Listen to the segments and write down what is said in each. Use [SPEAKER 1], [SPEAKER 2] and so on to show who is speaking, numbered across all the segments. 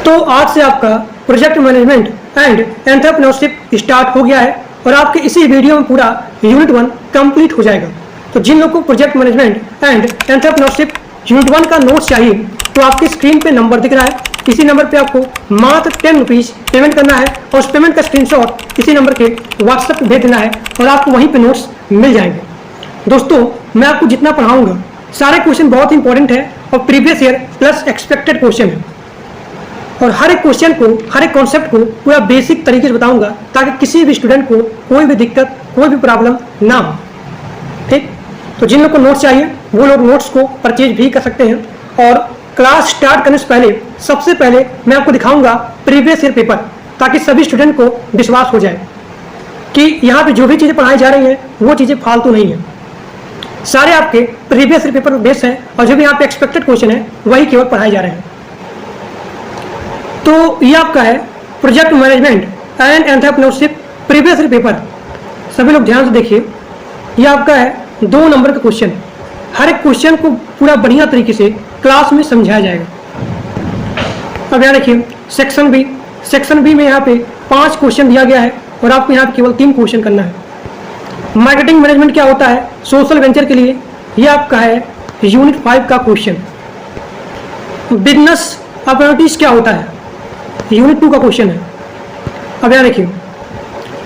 [SPEAKER 1] तो आज से आपका project management and entrepreneurship start हो गया है और आपके इसी वीडियो में पूरा यूनिट 1 कंप्लीट हो जाएगा। तो जिन लोगों को project management and entrepreneurship unit 1 का नोट्स चाहिए तो आपकी स्क्रीन पे नंबर दिख रहा है, इसी नंबर पे आपको मात्र 10 रुपीज़ पेमेंट करना है और उस पेमेंट का स्क्रीनशॉट इसी नंबर के व्हाट्सएप पे भेज देना है और आपको वहीं पे नोट्स मिल जाएंगे। दोस्तों, मैं आपको जितना पढ़ाऊंगा सारे क्वेश्चन बहुत इंपॉर्टेंट है और previous year plus expected question है और हर एक क्वेश्चन को, हर एक कॉन्सेप्ट को पूरा बेसिक तरीके से बताऊंगा ताकि किसी भी स्टूडेंट को कोई भी दिक्कत, कोई भी प्रॉब्लम ना हो। ठीक, तो जिन लोग को नोट्स चाहिए वो लोग नोट्स को परचेज भी कर सकते हैं। और क्लास स्टार्ट करने से पहले सबसे पहले मैं आपको दिखाऊंगा प्रीवियस ईयर पेपर, ताकि सभी स्टूडेंट को विश्वास हो जाए कि यहाँ पे जो भी चीज़ें पढ़ाई जा रही हैं वो चीज़ें फालतू नहीं है, सारे आपके प्रीवियस ईयर पेपर बेस्ड हैं और जो भी यहाँ पे एक्सपेक्टेड क्वेश्चन है वही केवल पढ़ाए जा रहे हैं। तो ये आपका है project management and entrepreneurship previous year paper. सभी लोग ध्यान से देखिए, ये आपका है 2 नंबर का क्वेश्चन। हर एक क्वेश्चन को पूरा बढ़िया तरीके से क्लास में समझाया जाएगा। अब यहाँ देखिए सेक्शन बी में यहाँ पे 5 क्वेश्चन दिया गया है और आपको यहाँ पे केवल 3 क्वेश्चन करना है। मार्केटिंग मैनेजमेंट क्या होता है सोशल वेंचर के लिए, ये आपका है यूनिट 5 का क्वेश्चन। बिजनेस अपॉर्चुनिटीज क्या होता है, यूनिट 2 का क्वेश्चन है। अब यहाँ देखिए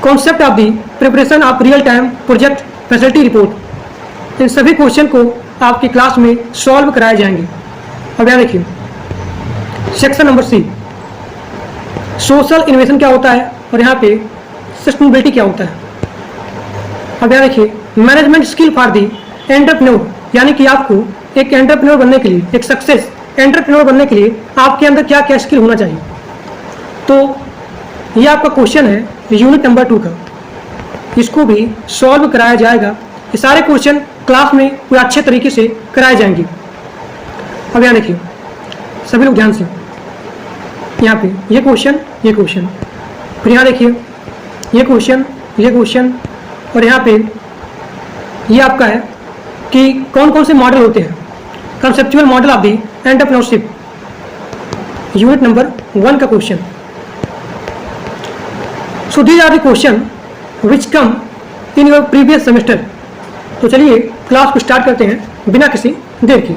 [SPEAKER 1] concept of the preparation of real time project facility report, इन सभी क्वेश्चन को आपकी क्लास में सॉल्व कराए जाएंगे। अब यहाँ देखिए section number C, social innovation क्या होता है और यहाँ पे सस्टेनेबिलिटी क्या होता है। अब यहाँ देखिए management skill for the entrepreneur, यानी कि आपको एक एंटरप्रेन्योर बनने के लिए, एक सक्सेस एंटरप्रेन्योर बनने के लिए आपके अंदर क्या क्या स्किल होना चाहिए। तो ये आपका क्वेश्चन है यूनिट नंबर 2 का, इसको भी सॉल्व कराया जाएगा। ये सारे क्वेश्चन क्लास में पूरा अच्छे तरीके से कराए जाएंगे। अब यहाँ देखिए सभी लोग ध्यान से, यहाँ पे ये क्वेश्चन, फिर यहाँ देखिए ये क्वेश्चन और यहाँ पे ये आपका है कि कौन कौन से मॉडल होते हैं, conceptual model of the entrepreneurship, unit number 1 का question. So these are the question which come in your previous semester. तो चलिए क्लास को स्टार्ट करते हैं बिना किसी देर के।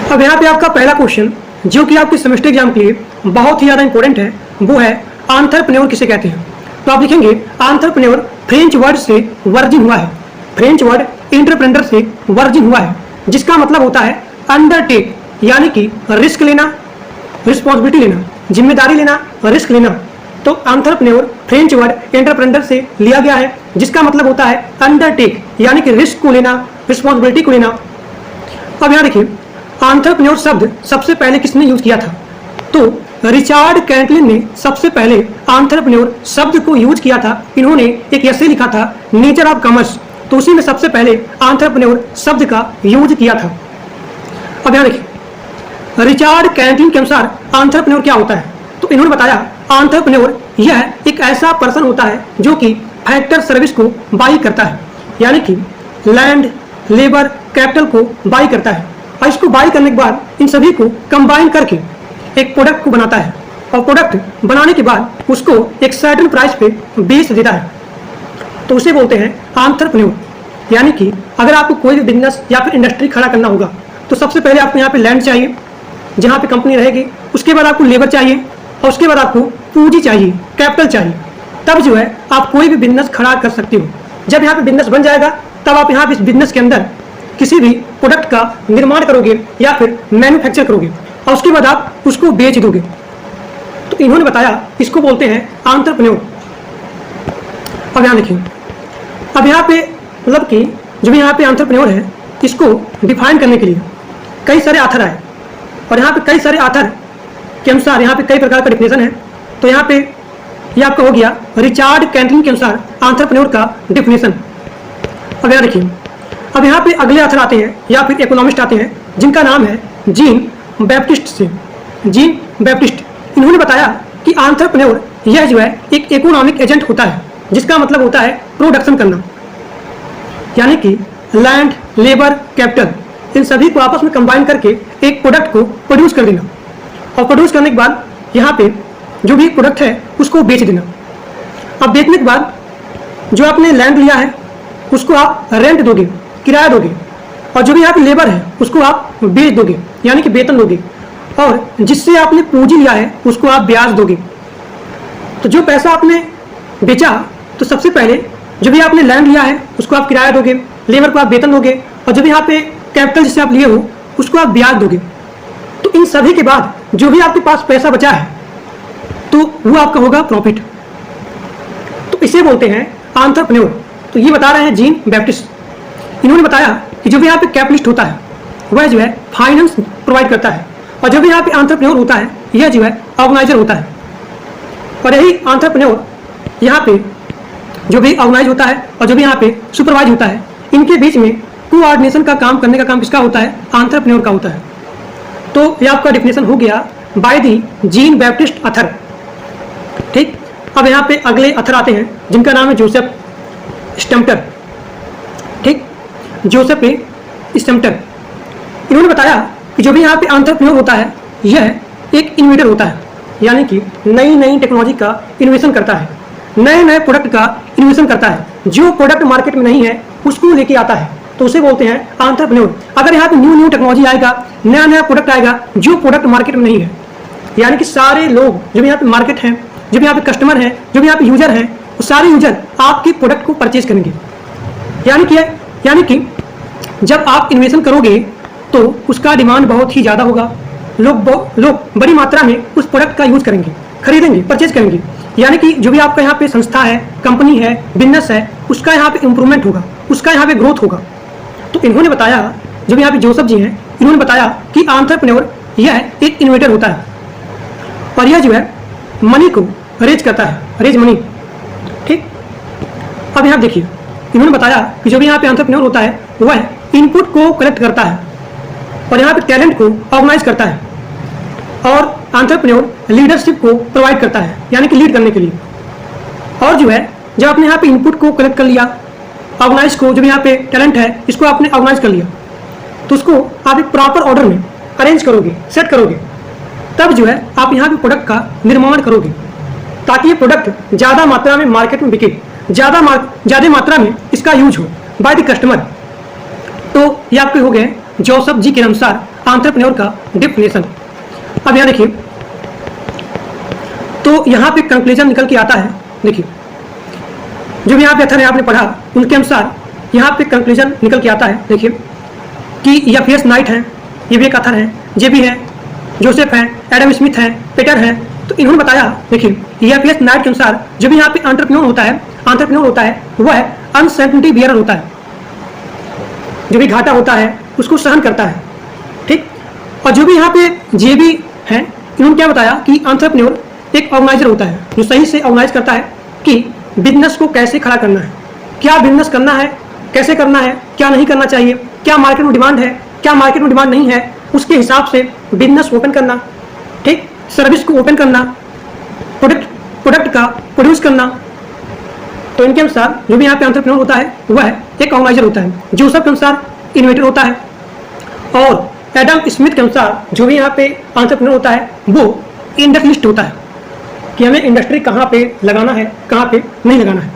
[SPEAKER 1] अब यहाँ पे आपका पहला क्वेश्चन जो कि आपके सेमेस्टर एग्जाम के लिए बहुत ही ज़्यादा इंपॉर्टेंट है, वो है एंटरप्रेन्योर किसे कहते हैं। तो आप लिखेंगे एंटरप्रेन्योर फ्रेंच वर्ड से वर्जिन हुआ है, फ्रेंच वर्ड एंटरप्रेन्योर से वर्जिन हुआ है, जिसका मतलब होता है अंडरटेक, यानी कि रिस्क लेना, रिस्पॉन्सिबिलिटी लेना, जिम्मेदारी लेना, रिस्क लेना। तो एंटरप्रेन्योर फ्रेंच वर्ड एंटरप्रेन्योर से लिया गया है, जिसका मतलब होता है अंडरटेक, यानी कि रिस्क को लेना, रिस्पॉन्सिबिलिटी को लेना। अब यहाँ देखिए एंटरप्रेन्योर शब्द सबसे पहले किसने यूज किया था, तो रिचार्ड कैंटलिन ने सबसे पहले एंटरप्रेन्योर शब्द को यूज किया था। इन्होंने एक ऐसे लिखा था नेचर ऑफ कॉमर्स, तो उसी में सबसे पहले एंटरप्रेन्योर शब्द का यूज किया था। अब यहाँ देखिए रिचार्ड कैंटलिन के अनुसार एंटरप्रेन्योर क्या होता है, तो इन्होंने बताया एंटरप्रेन्योर यह एक ऐसा पर्सन होता है जो कि फैक्टर सर्विस को बाई करता है, यानी कि लैंड, लेबर, कैपिटल को बाई करता है और इसको बाई करने के बाद इन सभी को कंबाइन करके एक प्रोडक्ट को बनाता है और प्रोडक्ट बनाने के बाद उसको एक सर्टेन प्राइस पे बेच देता है, तो उसे बोलते हैं एंटरप्रेन्योर। यानी कि अगर आपको कोई भी बिजनेस या फिर इंडस्ट्री खड़ा करना होगा तो सबसे पहले आपको यहाँ पे लैंड चाहिए जहाँ पे कंपनी रहेगी, उसके बाद आपको लेबर चाहिए और उसके बाद आपको पूंजी चाहिए, कैपिटल चाहिए, तब जो है आप कोई भी बिजनेस खड़ा कर सकते हो। जब यहाँ पे बिजनेस बन जाएगा तब आप यहाँ पे इस बिजनेस के अंदर किसी भी प्रोडक्ट का निर्माण करोगे या फिर मैन्युफैक्चर करोगे और उसके बाद आप उसको बेच दोगे। तो इन्होंने बताया इसको बोलते हैं एंटरप्रेन्योर। अब यहाँ देखिए, अब यहाँ पे मतलब कि जो भी यहाँ पे एंटरप्रेन्योर है इसको डिफाइन करने के लिए कई सारे ऑथर आए और यहाँ पे कई सारे ऑथर के अनुसार यहाँ पे कई प्रकार का डिफिनेशन है। तो यहाँ पे ये आपका हो गया रिचार्ड कैंटलिन के अनुसार एंटरप्रेन्योर का डिफिनेशन। अब यहाँ देखिए, अब यहाँ पे अगले ऑथर आते हैं या फिर इकोनॉमिस्ट आते हैं जिनका नाम है जीन बैप्टिस्ट। इन्होंने बताया कि एंटरप्रेन्योर यह जो है एक इकोनॉमिक एजेंट होता है, जिसका मतलब होता है प्रोडक्शन करना, यानी कि लैंड, लेबर, कैपिटल, इन सभी को आपस में कंबाइन करके एक प्रोडक्ट को प्रोड्यूस कर देना। और प्रोड्यूस करने के बाद यहाँ पे जो भी प्रोडक्ट है उसको बेच देना। अब बेचने के बाद जो आपने लैंड लिया है उसको आप रेंट दोगे, किराया दोगे, और जो भी यहाँ पे लेबर है उसको आप बेच दोगे, यानी कि वेतन दोगे, और जिससे आपने पूंजी लिया है उसको आप ब्याज दोगे। तो जो पैसा आपने बेचा, तो सबसे पहले जो भी आपने लैंड लिया है उसको आप किराया दोगे, लेबर को आप वेतन दोगे, और जो भी यहाँ पे कैपिटल जिससे आप लिए हो उसको आप ब्याज दोगे। तो इन सभी के बाद जो भी आपके पास पैसा बचा है तो वो आपका होगा प्रॉफिट। तो इसे बोलते हैं एंटरप्रेन्योर। तो ये बता रहे हैं जीन बैप्टिस्ट। इन्होंने बताया कि जो भी यहाँ पे कैपिटलिस्ट होता है वह जो है फाइनेंस प्रोवाइड करता है, और जो भी यहाँ पे एंटरप्रेन्योर होता है यह जो है ऑर्गेनाइजर होता है। और यही एंटरप्रेन्योर यहाँ पे जो भी ऑर्गेनाइज होता है और जो भी यहाँ पे सुपरवाइज होता है, इनके बीच में कोऑर्डिनेशन का काम करने का काम किसका होता है? एंटरप्रेन्योर का होता है। तो ये आपका डिफिनेशन हो गया by the Jean Baptiste author. ठीक, अब यहाँ पे अगले अथर आते हैं जिनका नाम है जोसेफ स्टम्पटर। ठीक, जोसेफ स्टम्पटर। इन्होंने बताया कि जो भी यहाँ पे एंटरप्रेन्योर होता है यह एक इन्वेटर होता है, यानी कि नई नई टेक्नोलॉजी का इनोवेशन करता है, नए नए प्रोडक्ट का इनोवेशन करता है। जो प्रोडक्ट मार्केट में नहीं है उसको लेके आता है, तो उसे बोलते हैं एंटरप्रेन्योर। अगर यहाँ पे न्यू टेक्नोलॉजी आएगा, नया नया प्रोडक्ट आएगा जो प्रोडक्ट मार्केट में नहीं है, यानी कि सारे लोग जो भी यहाँ पे मार्केट हैं, जो भी यहाँ पे कस्टमर हैं, जो भी यहाँ पे यूजर हैं, वो सारे यूजर आपके प्रोडक्ट को परचेज करेंगे। यानी कि जब आप इन्वेशन करोगे तो उसका डिमांड बहुत ही ज़्यादा होगा। लोग बड़ी मात्रा में उस प्रोडक्ट का यूज करेंगे, खरीदेंगे, परचेज करेंगे। यानी कि जो भी आपका यहाँ पे संस्था है, कंपनी है, बिजनेस है, उसका यहाँ पे इंप्रूवमेंट होगा, उसका यहाँ पे ग्रोथ होगा। तो इन्होंने बताया, जो भी यहाँ पे जोसेफ जी हैं, इन्होंने बताया कि एंटरप्रेन्योर यह एक इन्वेटर होता है और यह जो है मनी को रेज करता है, रेज मनी। ठीक, अब यहाँ देखिए, इन्होंने बताया कि जो भी यहाँ पे एंटरप्रेन्योर होता है वह इनपुट को कलेक्ट करता है और यहाँ पे टैलेंट को ऑर्गेनाइज करता है, और एंटरप्रेन्योर लीडरशिप को प्रोवाइड करता है, यानी कि लीड करने के लिए। और जो है जब आपने यहाँ पे इनपुट को कलेक्ट कर लिया, ऑर्गेनाइज को, जो भी यहाँ पे टैलेंट है इसको आपने ऑर्गेनाइज कर लिया, तो उसको आप एक प्रॉपर ऑर्डर में अरेंज करोगे, सेट करोगे, तब जो है आप यहाँ पे प्रोडक्ट का निर्माण करोगे ताकि ये प्रोडक्ट ज़्यादा मात्रा में मार्केट में बिके, ज़्यादा मात्रा में इसका यूज हो बाय द कस्टमर। तो ये आपके हो गए जोसेफ जी के अनुसार एंटरप्रेन्योर का डिफिनेशन। अब यहाँ देखिए, तो यहाँ पे कंक्लूजन निकल के आता है। देखिए, जो भी यहाँ पे अथर है आपने पढ़ा, उनके अनुसार यहाँ पे कंक्लूजन निकल के आता है। देखिए कि एफ.एस. नाइट हैं, ये भी एक अथर है, जे.बी. है, जोसेफ हैं, एडम स्मिथ हैं, पीटर हैं। तो इन्होंने बताया, देखिए एफ.एस. नाइट के अनुसार जो भी यहाँ पे एंटरप्रेन्योर होता है वह अनसर्टेनिटी बियरर होता है, जो भी घाटा होता है उसको सहन करता है। ठीक, और जो भी यहाँ पे जे.बी. हैं, इन्होंने क्या बताया कि एंटरप्रेन्योर एक ऑर्गेनाइजर होता है जो सही से ऑर्गेनाइज करता है कि बिजनेस को कैसे खड़ा करना है, क्या बिजनेस करना है, कैसे करना है, क्या नहीं करना चाहिए, क्या मार्केट में डिमांड है, क्या मार्केट में डिमांड नहीं है, उसके हिसाब से बिजनेस ओपन करना। ठीक, सर्विस को ओपन करना, प्रोडक्ट का प्रोड्यूस करना। तो इनके अनुसार जो भी यहाँ पे एंटरप्रेन्योर होता है वह एक ऑर्गेनाइजर होता है। जोसेफ के अनुसार इन्वेटर होता है, और एडम स्मिथ के अनुसार जो भी यहाँ पे एंटरप्रेन्योर होता है वो इंडस्ट्रियलिस्ट होता है कि हमें इंडस्ट्री कहाँ पे लगाना है, कहाँ पे नहीं लगाना है।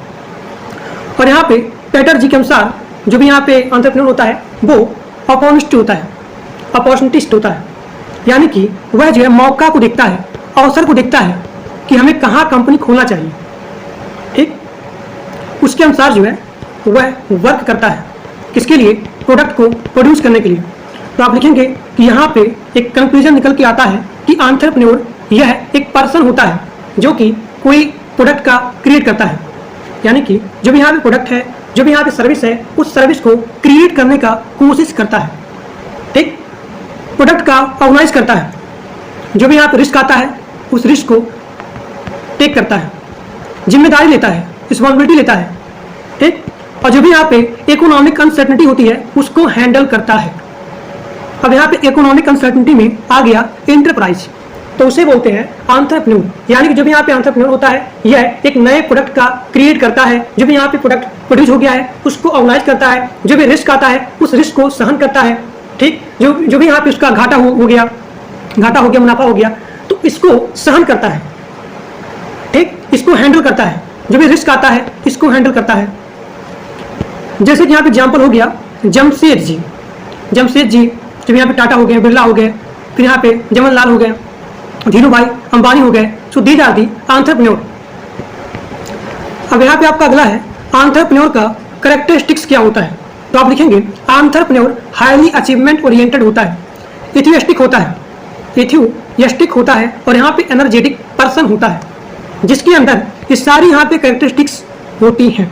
[SPEAKER 1] और यहाँ पे पीटर जी के अनुसार जो भी यहाँ पे एंटरप्रेन्योर होता है वो अपॉर्चुनिटिस्ट होता है, यानी कि वह जो है मौका को देखता है, अवसर को देखता है कि हमें कहाँ कंपनी खोलना चाहिए। ठीक, उसके अनुसार जो है वह वर्क करता है, किसके लिए? प्रोडक्ट को प्रोड्यूस करने के लिए। तो आप लिखेंगे कि यहाँ पे एक कंक्लूजन निकल के आता है कि एंटरप्रेन्योर यह एक पर्सन होता है जो कि कोई प्रोडक्ट का क्रिएट करता है, यानी कि जो भी यहाँ पे प्रोडक्ट है, जो भी यहाँ पे सर्विस है, उस सर्विस को क्रिएट करने का कोशिश करता है। ठीक, प्रोडक्ट का ऑर्गेनाइज करता है, जो भी यहाँ पे रिस्क आता है उस रिस्क को टेक करता है, जिम्मेदारी लेता है, रिस्पॉन्सिबिलिटी लेता है। ठीक, और जो भी यहाँ पे इकोनॉमिक अनसर्टेनिटी होती है उसको हैंडल करता है। अब यहाँ पे इकोनॉमिक अनसर्टेनिटी में आ गया एंटरप्राइज। तो उसे बोलते हैं एंटरप्रेन्योर। यानी कि जो भी यहाँ पे एंटरप्रेन्योर होता है, यह एक नए प्रोडक्ट का क्रिएट करता है। जो भी यहाँ पे प्रोडक्ट प्रोड्यूस हो गया है उसको ऑर्गेनाइज करता है। जो भी रिस्क आता है उस रिस्क को सहन करता है। ठीक, जो भी यहाँ पे उसका घाटा हो गया, मुनाफा हो गया, तो इसको सहन करता है। ठीक, इसको हैंडल करता है। जो भी रिस्क आता है इसको हैंडल करता है। जैसे कि यहाँ पे एग्जाम्पल हो गया जमशेद जी, जब यहाँ पे टाटा हो गए, बिरला हो गए, फिर यहाँ पे जमनलाल हो गए, धीरू भाई अंबानी हो गए। So these are the entrepreneur. अब यहाँ पे आपका अगला है एंटरप्रेन्योर का कैरेक्टरिस्टिक्स क्या होता है। तो आप लिखेंगे एंटरप्रेन्योर हाईली अचीवमेंट ओरिएंटेड होता है, एथियस्टिक होता है और यहाँ पे एनर्जेटिक पर्सन होता है, जिसके अंदर ये सारी यहाँ पे कैरेक्टरिस्टिक्स होती हैं।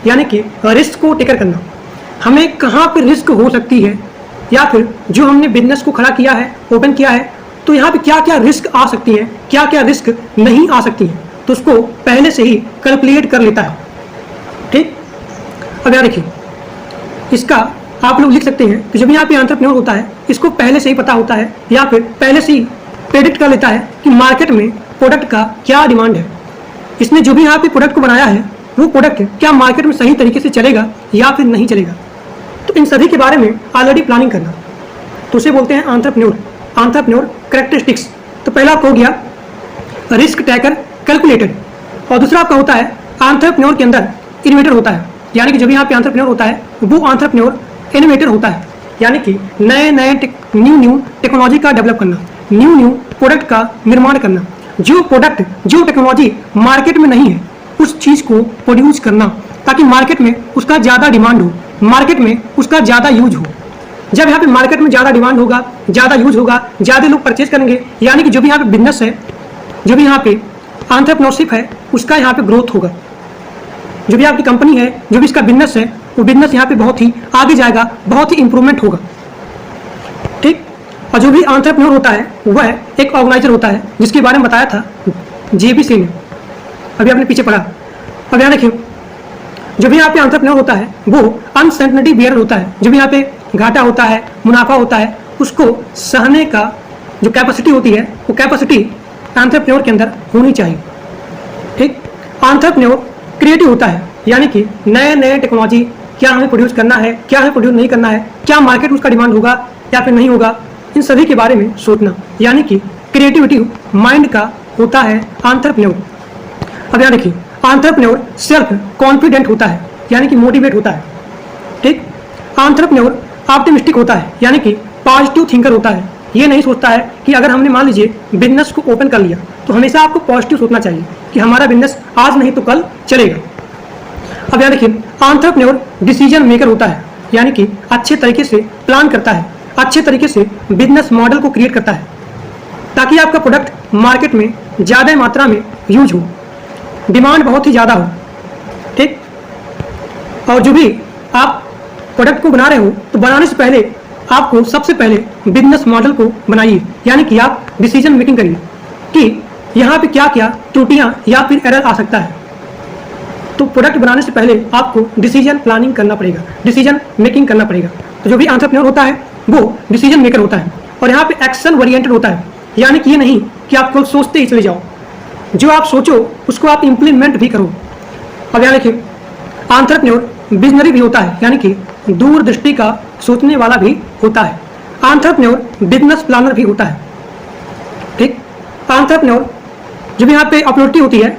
[SPEAKER 1] यानी कि रिस्क को टेकर करना, हमें कहाँ पे रिस्क हो सकती है, या फिर जो हमने बिजनेस को खड़ा किया है, ओपन किया है, तो यहाँ पे क्या क्या रिस्क आ सकती है, क्या क्या रिस्क नहीं आ सकती है, तो उसको पहले से ही कैलकुलेट कर लेता है। ठीक, अब यहाँ देखिए, इसका आप लोग लिख सकते हैं कि जब यहाँ पे एंटरप्रेन्योर होता है इसको पहले से ही पता होता है, या फिर पहले से ही प्रेडिक्ट कर लेता है कि मार्केट में प्रोडक्ट का क्या डिमांड है। इसने जो भी यहाँ पे प्रोडक्ट को बनाया है वो प्रोडक्ट क्या मार्केट में सही तरीके से चलेगा या फिर नहीं चलेगा, तो इन सभी के बारे में ऑलरेडी प्लानिंग करना, तो उसे बोलते हैं एंटरप्रेन्योर कैरेक्टरिस्टिक्स। तो पहला आपका हो गया रिस्क टेकर कैलकुलेटेड, और दूसरा आपका होता है एंटरप्रेन्योर के अंदर इनोवेटर होता है। यानी कि जब यहाँ पे एंटरप्रेन्योर होता है वो एंटरप्रेन्योर इनोवेटर होता है। यानी कि नए न्यू टेक्नोलॉजी का डेवलप करना, न्यू प्रोडक्ट का निर्माण करना, जो प्रोडक्ट जो टेक्नोलॉजी मार्केट में नहीं है उस चीज़ को प्रोड्यूस करना, ताकि मार्केट में उसका ज़्यादा डिमांड हो, मार्केट में उसका ज़्यादा यूज हो। जब यहाँ पे मार्केट में ज़्यादा डिमांड होगा, ज़्यादा यूज होगा, ज़्यादा लोग परचेज करेंगे, यानी कि जो भी यहाँ पे बिजनेस है, जो भी यहाँ पे एंटरप्रेन्योरशिप है, उसका यहाँ पे ग्रोथ होगा। जो भी आपकी कंपनी है, जो भी इसका बिजनेस है, वो बिजनेस यहाँ पे बहुत ही आगे जाएगा, बहुत ही इंप्रूवमेंट होगा। ठीक, और जो भी एंटरप्रेन्योर होता है वह एक ऑर्गेनाइजर होता है, जिसके बारे में बताया था JBC ने, अभी आपने पीछे पढ़ा। अब यहाँ देखिए, जो भी यहाँ पे एंटरप्रेन्योर होता है वो अनसर्टेनिटी बियरर होता है। जो भी यहाँ पे घाटा होता है, मुनाफा होता है, उसको सहने का जो कैपेसिटी होती है, वो कैपेसिटी एंटरप्रेन्योर के अंदर होनी चाहिए। ठीक, एंटरप्रेन्योर क्रिएटिव होता है, यानी कि नए टेक्नोलॉजी क्या हमें प्रोड्यूस करना है, क्या हमें प्रोड्यूस नहीं करना है, क्या मार्केट में उसका डिमांड होगा या फिर नहीं होगा, इन सभी के बारे में सोचना, यानी कि क्रिएटिविटी माइंड का होता है एंटरप्रेन्योर। अब यहाँ देखिए, एंटरप्रेन्योर सेल्फ कॉन्फिडेंट होता है, यानी कि मोटिवेट होता है। ठीक, एंटरप्रेन्योर ऑप्टिमिस्टिक होता है, यानी कि पॉजिटिव थिंकर होता है। ये नहीं सोचता है कि अगर हमने मान लीजिए बिजनेस को ओपन कर लिया, तो हमेशा आपको पॉजिटिव सोचना चाहिए कि हमारा बिजनेस आज नहीं तो कल चलेगा। अब यहाँ देखिए, एंटरप्रेन्योर डिसीजन मेकर होता है, यानी कि अच्छे तरीके से प्लान करता है, अच्छे तरीके से बिजनेस मॉडल को क्रिएट करता है, ताकि आपका प्रोडक्ट मार्केट में ज़्यादा मात्रा में यूज हो, डिमांड बहुत ही ज़्यादा हो। ठीक, और जो भी आप प्रोडक्ट को बना रहे हो, तो बनाने से पहले आपको सबसे पहले बिजनेस मॉडल को बनाइए, यानी कि आप डिसीजन मेकिंग करिए कि यहाँ पे क्या क्या त्रुटियाँ या फिर एरर आ सकता है। तो प्रोडक्ट बनाने से पहले आपको डिसीजन प्लानिंग करना पड़ेगा, डिसीजन मेकिंग करना पड़ेगा। तो जो भी एंटरप्रेन्योर होता है वो डिसीजन मेकर होता है, और यहाँ पे एक्शन ओरिएंटेड होता है, यानी कि ये नहीं कि आप केवल सोचते ही चले जाओ, जो आप सोचो उसको आप इम्प्लीमेंट भी करो। अब यहाँ देखिए, एंटरप्रेन्योर विजनरी भी होता है, यानी कि दूरदृष्टि का सोचने वाला भी होता है। एंटरप्रेन्योर बिजनेस प्लानर भी होता है। ठीक, एंटरप्रेन्योर जब यहाँ पे अपॉर्चुनिटी होती है,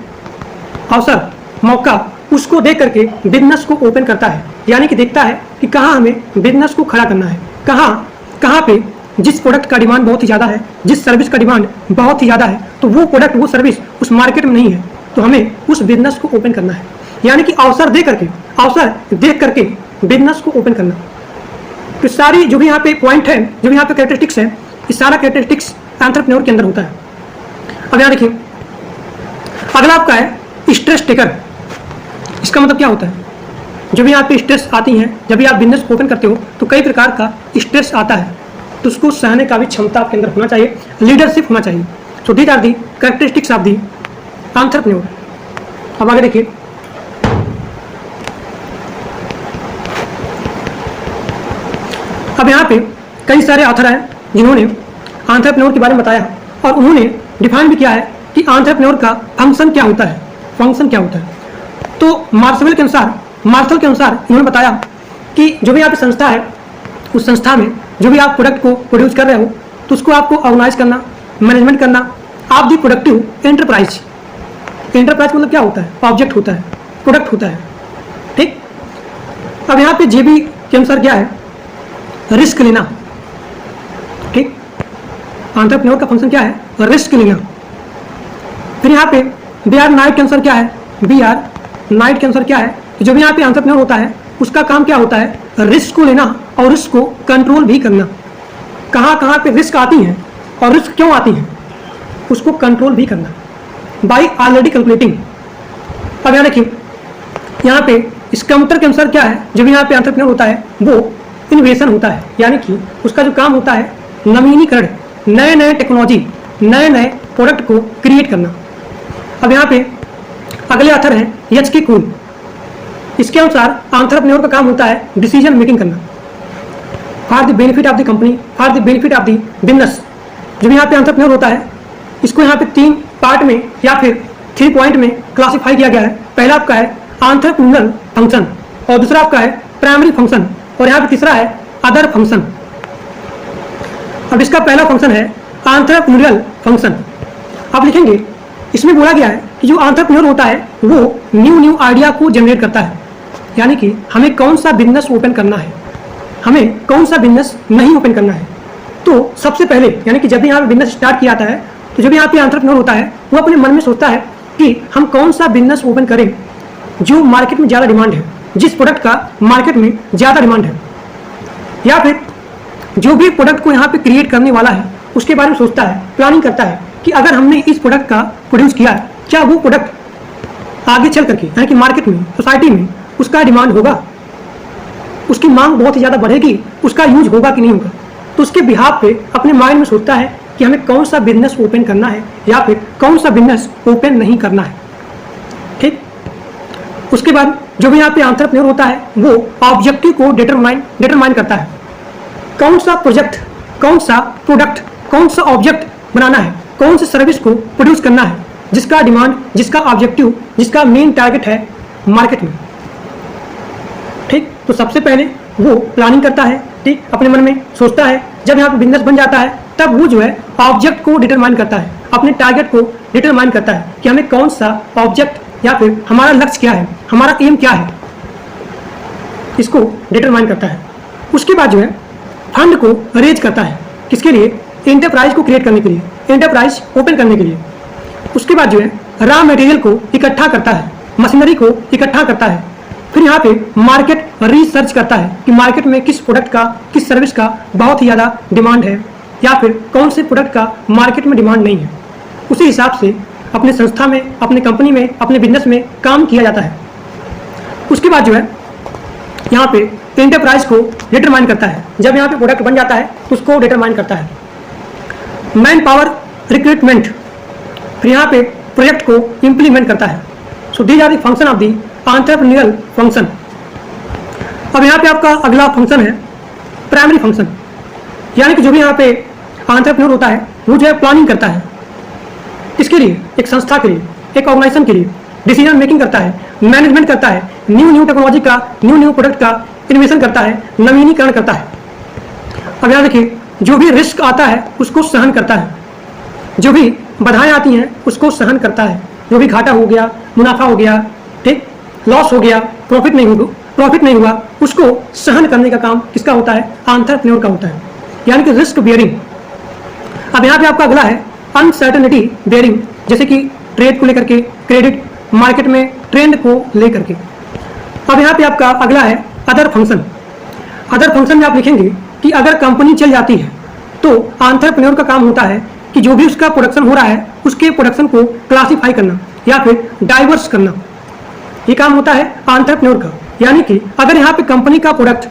[SPEAKER 1] अवसर, मौका, उसको देख करके बिजनेस को ओपन करता है, यानी कि देखता है कि कहाँ हमें बिजनेस को खड़ा करना है, कहाँ पे जिस प्रोडक्ट का डिमांड बहुत ही ज़्यादा है, जिस सर्विस का डिमांड बहुत ही ज़्यादा है, तो वो प्रोडक्ट वो सर्विस उस मार्केट में नहीं है, तो हमें उस बिजनेस को ओपन करना है। यानी कि अवसर देख करके बिजनेस को ओपन करना। तो सारी जो भी यहाँ पे पॉइंट है, जो भी यहाँ पे कैरेक्टरिस्टिक्स है, ये सारा कैरेक्टरिस्टिक्स एंटरप्रेन्योर के अंदर होता है। अब यहाँ देखिए, अगला आपका है स्ट्रेस टेकर। इसका मतलब क्या होता है? जब भी यहाँ पे स्ट्रेस आती हैं, जब भी आप बिजनेस ओपन करते हो तो कई प्रकार का स्ट्रेस आता है, तो उसको सहने का भी क्षमता आपके अंदर होना चाहिए, लीडरशिप होना चाहिए। So these are the characteristics of the entrepreneur. अब आगे देखिए, अब यहाँ पे कई सारे ऑथर हैं जिन्होंने एंटरप्रेन्योर के बारे में बताया, और उन्होंने डिफाइन भी किया है कि एंटरप्रेन्योर का फंक्शन क्या होता है, फंक्शन क्या होता है। तो मार्शल के अनुसार इन्होंने बताया कि जो भी आपकी संस्था है, उस संस्था में जो भी आप प्रोडक्ट को प्रोड्यूस कर रहे हो, तो उसको आपको ऑर्गेनाइज करना, मैनेजमेंट करना। आप दी प्रोडक्टिव एंटरप्राइज मतलब क्या होता है? ऑब्जेक्ट होता है, प्रोडक्ट होता है, ठीक। अब यहाँ पे जेबी के अनुसार क्या है? रिस्क लेना, ठीक। एंटरप्रेन्योर का फंक्शन क्या है? रिस्क लेना। फिर यहाँ पे बीआर नाइट के अनुसार क्या है? बीआर नाइट के अनुसार क्या है? जो भी यहाँ पे एंटरप्रेन्योर होता है, उसका काम क्या होता है? रिस्क को लेना और रिस्क को कंट्रोल भी करना। कहाँ कहाँ पे रिस्क आती हैं और रिस्क क्यों आती हैं, उसको कंट्रोल भी करना बाई ऑलरेडी कैलकुलेटिंग। अब यहाँ देखिए, यहाँ पे इस कंप्यूटर के अनुसार क्या है? जो भी यहाँ पे एंटरप्रेन्योर होता है वो इनोवेशन होता है, यानी कि उसका जो काम होता है नवीनीकरण, नए नए टेक्नोलॉजी, नए नए प्रोडक्ट को क्रिएट करना। अब यहाँ पे अगले ऑथर हैं एच.के. कूल। इसके अनुसार एंटरप्रेन्योर का काम होता है डिसीजन मेकिंग करना for the benefit of the company, for the benefit of the business. जो भी यहाँ पे एंटरप्रेन्योर होता है, इसको यहाँ पे 3 पार्ट में या फिर 3 पॉइंट में क्लासिफाई किया गया है। पहला आपका है एंटरप्रेन्योरल फंक्शन, और दूसरा आपका है प्राइमरी फंक्शन, और यहाँ पे तीसरा है अदर फंक्शन। अब इसका पहला फंक्शन है एंटरप्रेन्योरल फंक्शन। आप लिखेंगे, इसमें बोला गया है कि जो एंटरप्रेन्योर होता है वो न्यू आइडिया को जनरेट करता है, यानी कि हमें कौन सा बिजनेस ओपन करना है, हमें कौन सा बिजनेस नहीं ओपन करना है। तो सबसे पहले, यानी कि जब भी यहाँ पे बिजनेस स्टार्ट किया जाता है, तो जब यहाँ पे एंटरप्रेन्योर होता है वो अपने मन में सोचता है कि हम कौन सा बिजनेस ओपन करें जो मार्केट में ज़्यादा डिमांड है, जिस प्रोडक्ट का मार्केट में ज़्यादा डिमांड है, या फिर जो भी प्रोडक्ट को यहाँ पे क्रिएट करने वाला है उसके बारे में सोचता है, प्लानिंग करता है कि अगर हमने इस प्रोडक्ट का प्रोड्यूस किया, क्या वो प्रोडक्ट आगे चल करके यानी कि मार्केट में, सोसाइटी में उसका डिमांड होगा, उसकी मांग बहुत ही ज़्यादा बढ़ेगी, उसका यूज होगा कि नहीं होगा। तो उसके बिहाफ पे अपने माइंड में सोचता है कि हमें कौन सा बिजनेस ओपन करना है या फिर कौन सा बिजनेस ओपन नहीं करना है, ठीक। उसके बाद जो भी यहाँ पे एंटरप्रेन्योर होता है वो ऑब्जेक्टिव को डिटरमाइन करता है। कौन सा प्रोजेक्ट, कौन सा प्रोडक्ट, कौन सा ऑब्जेक्ट बनाना है, कौन सी सर्विस को प्रोड्यूस करना है, जिसका डिमांड, जिसका ऑब्जेक्टिव, जिसका मेन टारगेट है मार्केट में, ठीक। तो सबसे पहले वो प्लानिंग करता है, ठीक, अपने मन में सोचता है। जब यहाँ पे बिजनेस बन जाता है तब वो जो है ऑब्जेक्ट को डिटरमाइन करता है, अपने टारगेट को डिटरमाइन करता है कि हमें कौन सा ऑब्जेक्ट या फिर हमारा लक्ष्य क्या है, हमारा एम क्या है, इसको डिटरमाइन करता है। उसके बाद जो है फंड को रेज करता है, किसके लिए? एंटरप्राइज को क्रिएट करने के लिए, एंटरप्राइज ओपन करने के लिए। उसके बाद जो है रॉ मटेरियल को इकट्ठा करता है, मशीनरी को इकट्ठा करता है। फिर यहाँ पे मार्केट रिसर्च करता है कि मार्केट में किस प्रोडक्ट का, किस सर्विस का बहुत ही ज़्यादा डिमांड है या फिर कौन से प्रोडक्ट का मार्केट में डिमांड नहीं है। उसी हिसाब से अपने संस्था में, अपने कंपनी में, अपने बिजनेस में काम किया जाता है। उसके बाद जो है यहाँ पे एंटरप्राइज को डिटरमाइन करता है। जब यहाँ पे प्रोडक्ट बन जाता है उसको डिटरमाइन करता है। मैन पावर रिक्रूटमेंट, फिर यहाँ पे प्रोजेक्ट को इम्प्लीमेंट करता है। So these are the function of the entrepreneurial function. अब यहाँ पे आपका अगला फंक्शन है प्राइमरी फंक्शन, यानी कि जो भी यहाँ पे एंटरप्रेन्योर होता है वो जो है प्लानिंग करता है। किसके लिए? एक संस्था के लिए, एक ऑर्गेनाइजेशन के लिए। डिसीजन मेकिंग करता है, मैनेजमेंट करता है, न्यू टेक्नोलॉजी का, न्यू प्रोडक्ट का इनोवेशन करता है, नवीनीकरण करता है। अब यहाँ देखिए, जो भी रिस्क आता है उसको सहन करता है, जो भी बाधाएं आती हैं उसको सहन करता है। जो भी घाटा हो गया, मुनाफा हो गया, ठीक, लॉस हो गया, प्रॉफिट नहीं हुआ, उसको सहन करने का काम किसका होता है? एंटरप्रेन्योर का होता है, यानी कि रिस्क बियरिंग। अब यहाँ पे आपका अगला है अनसर्टेनिटी बियरिंग, जैसे कि ट्रेड को लेकर के, क्रेडिट, मार्केट में ट्रेंड को लेकर के। अब यहाँ पे आपका अगला है अदर फंक्शन। अदर फंक्शन में आप लिखेंगे कि अगर कंपनी चल जाती है तो एंटरप्रेन्योर का काम होता है कि जो भी उसका प्रोडक्शन हो रहा है उसके प्रोडक्शन को क्लासिफाई करना या फिर डाइवर्स करना, ये काम होता है एंटरप्रेन्योर का। यानी कि अगर यहाँ पे कंपनी का प्रोडक्ट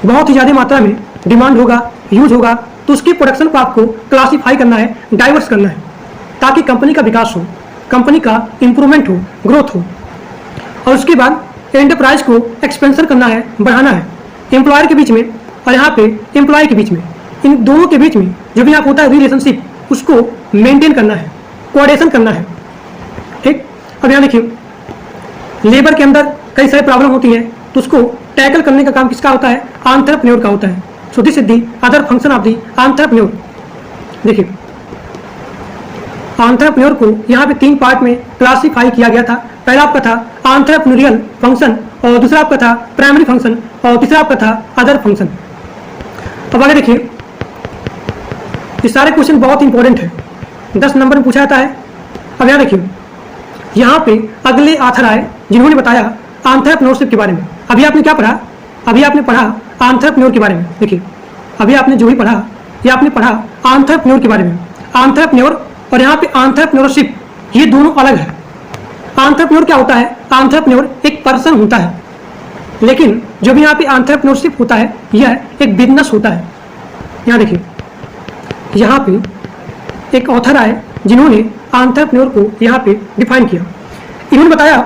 [SPEAKER 1] बहुत ही ज़्यादा मात्रा में डिमांड होगा, यूज होगा, तो उसके प्रोडक्शन को आपको क्लासिफाई करना है, डाइवर्स करना है, ताकि कंपनी का विकास हो, कंपनी का इंप्रूवमेंट हो, ग्रोथ हो। और उसके बाद एंटरप्राइज को एक्सपेंशन करना है, बढ़ाना है, एम्प्लॉयर के बीच में और यहाँ पे एम्प्लॉय के बीच में, इन दोनों के बीच में जो भी यहाँ होता है रिलेशनशिप, उसको मेंटेन करना है, कोऑर्डिनेशन करना है। ठीक, अब यहाँ देखिए लेबर के अंदर कई सारी प्रॉब्लम होती है, तो उसको टैकल करने का काम किसका होता है? एंटरप्रेन्योर का होता है। सो this is the other function of the entrepreneur. देखिए एंटरप्रेन्योर को यहाँ पे 3 पार्ट में क्लासिफाई किया गया था। पहला आपका था एंटरप्रेन्योरियल फंक्शन, और दूसरा आपका था प्राइमरी फंक्शन, और तीसरा आपका था अदर फंक्शन। अब आगे देखिए ये सारे क्वेश्चन बहुत इंपॉर्टेंट है, 10 नंबर में पूछा जाता है। अब यहाँ देखिए यहाँ पे अगले ऑथर आए जिन्होंने बताया एंटरप्रेन्योरशिप के बारे में। अभी आपने क्या पढ़ा? अभी आपने पढ़ा एंटरप्रेन्योर के बारे में। देखिए अभी आपने जो भी पढ़ा ये आपने पढ़ा एंटरप्रेन्योर के बारे में। एंटरप्रेन्योर और यहाँ पे एंटरप्रेन्योरशिप ये दोनों अलग है। एंटरप्रेन्योर क्या होता है? एंटरप्रेन्योर एक पर्सन होता है, लेकिन जो भी यहाँ पे एंटरप्रेन्योरशिप होता है यह एक बिजनेस होता है। यहाँ देखिए यहाँ पे एक ऑथर आए जिन्होंने एंटरप्रेन्योर को यहाँ पे डिफाइन किया। इन्होंने बताया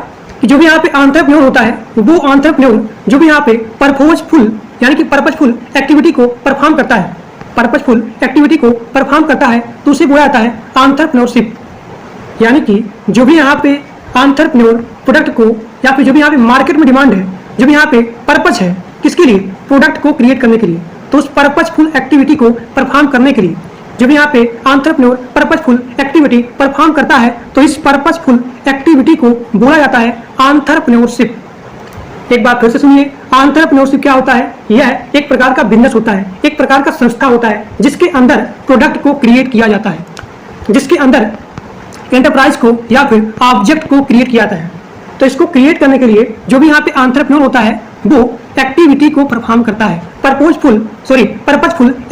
[SPEAKER 1] कि जो भी यहाँ पे एंटरप्रेन्योर होता है वो एंटरप्रेन्योर जो भी यहाँ पे पर्पजफुल यानी कि पर्पजफुल एक्टिविटी को परफॉर्म करता है, पर्पजफुल एक्टिविटी को परफॉर्म करता है, तो उसे बोला जाता है एंटरप्रेन्योरशिप। यानी कि जो भी यहाँ पे एंटरप्रेन्योर प्रोडक्ट को या फिर जो भी यहाँ पे मार्केट में डिमांड है, जो भी यहाँ पे पर्पज है किसके लिए? प्रोडक्ट को क्रिएट करने के लिए। तो उस पर्पजफुल एक्टिविटी को परफॉर्म करने के लिए जब यहाँ पे एंटरप्रेन्योर पर्पजफुल एक्टिविटी परफॉर्म करता है तो इस पर्पजफुल एक्टिविटी को बोला जाता है एंटरप्रेन्योरशिप। एक बात फिर से सुनिए, एंटरप्रेन्योरशिप क्या होता है? यह एक प्रकार का बिजनेस होता है, एक प्रकार का संस्था होता है जिसके अंदर प्रोडक्ट को क्रिएट किया जाता है, जिसके अंदर एंटरप्राइज को या फिर ऑब्जेक्ट को क्रिएट किया जाता है। तो इसको क्रिएट करने के लिए जो भी यहाँ पे एंटरप्रेन्योर होता है वो एक्टिविटी को परफॉर्म करता है, पर्पजफुल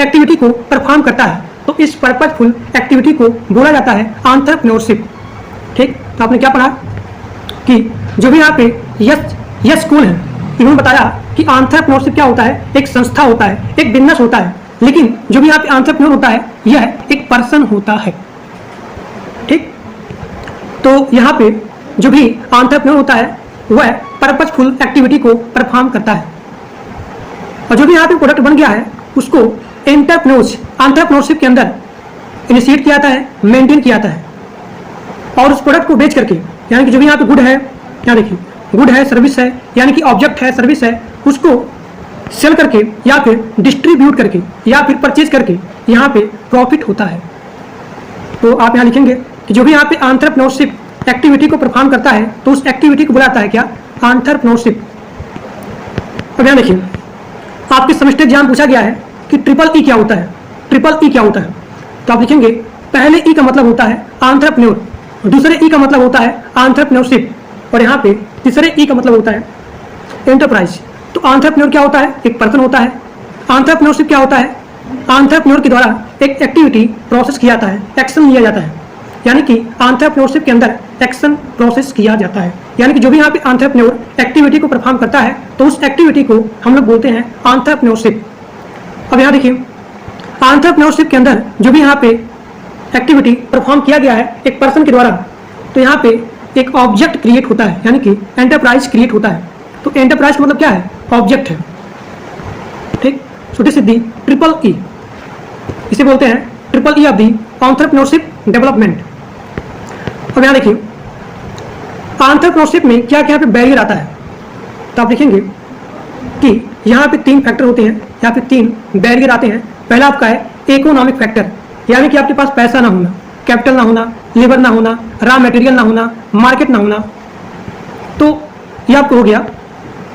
[SPEAKER 1] एक्टिविटी को परफॉर्म करता है। तो इस पर्पजफुल एक्टिविटी को बोला जाता है एंटरप्रेन्योरशिप। ठीक, तो आपने क्या पढ़ा कि जो भी यहाँ पे यस स्कूल है इन्होंने बताया कि एंटरप्रेन्योरशिप क्या होता है? एक संस्था होता है, एक बिजनेस होता है, लेकिन जो भी यहाँ पे एंटरप्रेन्योर होता है यह एक पर्सन होता है। ठीक, तो यहाँ पे जो भी एंटरप्रेन्योर होता है वह पर्पजफुल एक्टिविटी को परफॉर्म करता है, और जो भी यहाँ पे प्रोडक्ट बन गया है उसको एंटरप्रेन्योरशिप के अंदर इनिशिएट किया जाता है, मेंटेन किया जाता है, और उस प्रोडक्ट को बेच करके यानी कि जो भी यहाँ पे गुड है, यहाँ देखिए गुड है, सर्विस है, यानी कि ऑब्जेक्ट है, सर्विस है, उसको सेल करके या फिर डिस्ट्रीब्यूट करके या फिर परचेज करके यहाँ पे प्रॉफिट होता है। तो आप यहाँ लिखेंगे कि जो भी यहाँ पे एंटरप्रेन्योरशिप एक्टिविटी को परफॉर्म करता है तो उस एक्टिविटी को बुलाता है क्या? एंटरप्रेन्योरशिप। अब यहाँ देखिए आपके सेमेस्टर एग्जाम पूछा गया है कि ट्रिपल ई क्या होता है? ट्रिपल ई क्या होता है? तो आप लिखेंगे पहले ई का मतलब होता है एंटरप्रेन्योर, दूसरे ई का मतलब होता है एंटरप्रेन्योरशिप, और यहाँ पे तीसरे ई का मतलब होता है एंटरप्राइज। तो एंटरप्रेन्योर क्या होता है? एक पर्सन होता है। एंटरप्रेन्योरशिप क्या होता है? एंटरप्रेन्योर के द्वारा एक एक्टिविटी प्रोसेस किया जाता है, एक्शन लिया जाता है, यानी कि एंटरप्रेन्योरशिप के अंदर एक्शन प्रोसेस किया जाता है। यानी कि जो भी यहाँ पे एंटरप्रेन्योर एक्टिविटी को परफॉर्म करता है तो उस एक्टिविटी को हम लोग बोलते हैं एंटरप्रेन्योरशिप। अब यहाँ देखिए एंटरप्रेन्योरशिप के अंदर जो भी यहाँ पे एक्टिविटी परफॉर्म किया गया है एक पर्सन के द्वारा, तो यहाँ पे एक ऑब्जेक्ट क्रिएट होता है, यानी कि एंटरप्राइज क्रिएट होता है। तो एंटरप्राइज का मतलब क्या है? ऑब्जेक्ट है। ठीक, सो this is the triple E, इसे बोलते हैं triple E of the entrepreneurship development. अब यहाँ देखिए एंटरप्रेन्योरशिप में क्या क्या पे बैरियर आता है, तो आप लिखेंगे कि यहाँ पे 3 फैक्टर होते हैं, यहाँ पे 3 बैरियर आते हैं। पहला आपका है इकोनॉमिक फैक्टर, यानी कि आपके पास पैसा ना होना, कैपिटल ना होना, लेबर ना होना, रॉ मटेरियल ना होना, मार्केट ना होना। तो ये आपको हो गया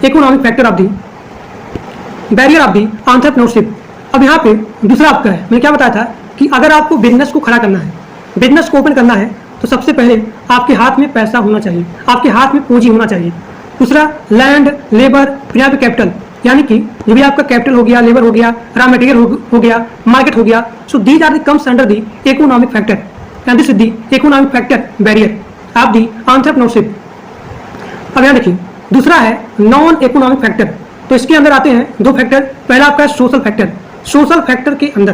[SPEAKER 1] economic factor of the barrier of the entrepreneurship. अब यहाँ पे दूसरा आपका है, मैंने क्या बताया था कि अगर आपको बिजनेस को खड़ा करना है, बिजनेस को ओपन करना है, तो सबसे पहले आपके हाथ में पैसा होना चाहिए, आपके हाथ में पूंजी होना चाहिए। दूसरा लैंड, लेबर, फिर यहाँ पे कैपिटल, यानी कि जो भी आपका कैपिटल हो गया, लेबर हो गया, रॉ मटेरियल हो गया, मार्केट हो गया। So these are the comes under the economic factor and this is the economic factor barrier of the entrepreneurship. अब यहाँ देखिए दूसरा है नॉन इकोनॉमिक फैक्टर, तो इसके अंदर आते हैं 2 फैक्टर। पहला आपका है सोशल फैक्टर। सोशल फैक्टर के अंदर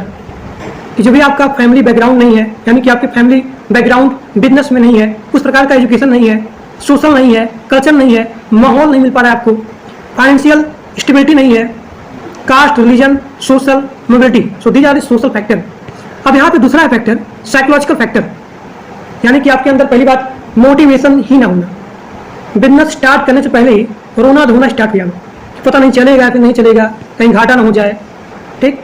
[SPEAKER 1] कि जो भी आपका फैमिली बैकग्राउंड नहीं है, यानी कि आपके फैमिली बैकग्राउंड बिजनेस में नहीं है, उस प्रकार का एजुकेशन नहीं है, सोशल नहीं है, कल्चर नहीं है, माहौल नहीं मिल पा रहा है आपको, फाइनेंशियल स्टेबिलिटी नहीं है, caste, religion, social mobility. So these are the social factor. अब यहाँ पे दूसरा है फैक्टर साइकोलॉजिकल फैक्टर, यानी कि आपके अंदर पहली बात मोटिवेशन ही ना होना, बिजनेस स्टार्ट करने से पहले ही रोना धोना स्टार्ट हो जाना, पता नहीं चलेगा कि नहीं चलेगा, कहीं घाटा ना हो जाए। ठीक,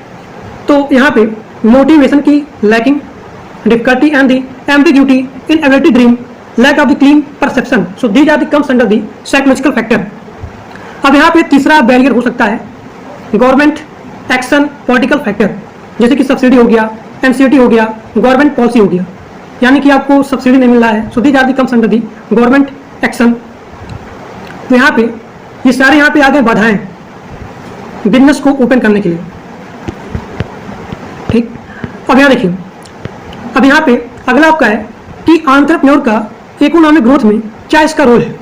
[SPEAKER 1] तो यहाँ पे मोटिवेशन की lacking, difficulty and the ambiguity in ability dream, lack of the clean perception, so these are the comes under the psychological factor. अब यहाँ पे तीसरा बैरियर हो सकता है गवर्नमेंट एक्शन पॉलिटिकल फैक्टर, जैसे कि सब्सिडी हो गया, एनसीईटी हो गया, गवर्नमेंट पॉलिसी हो गया, यानी कि आपको सब्सिडी नहीं मिल रहा है, so these are the comes under the government action. तो यहाँ पे ये सारे यहाँ पे आ गए बाधाएं बिजनेस को ओपन करने के लिए। ठीक, अब यहाँ देखिए, अब यहाँ पे अगला आपका है कि एंटरप्रेन्योर का इकोनॉमिक ग्रोथ में क्या इसका रोल है।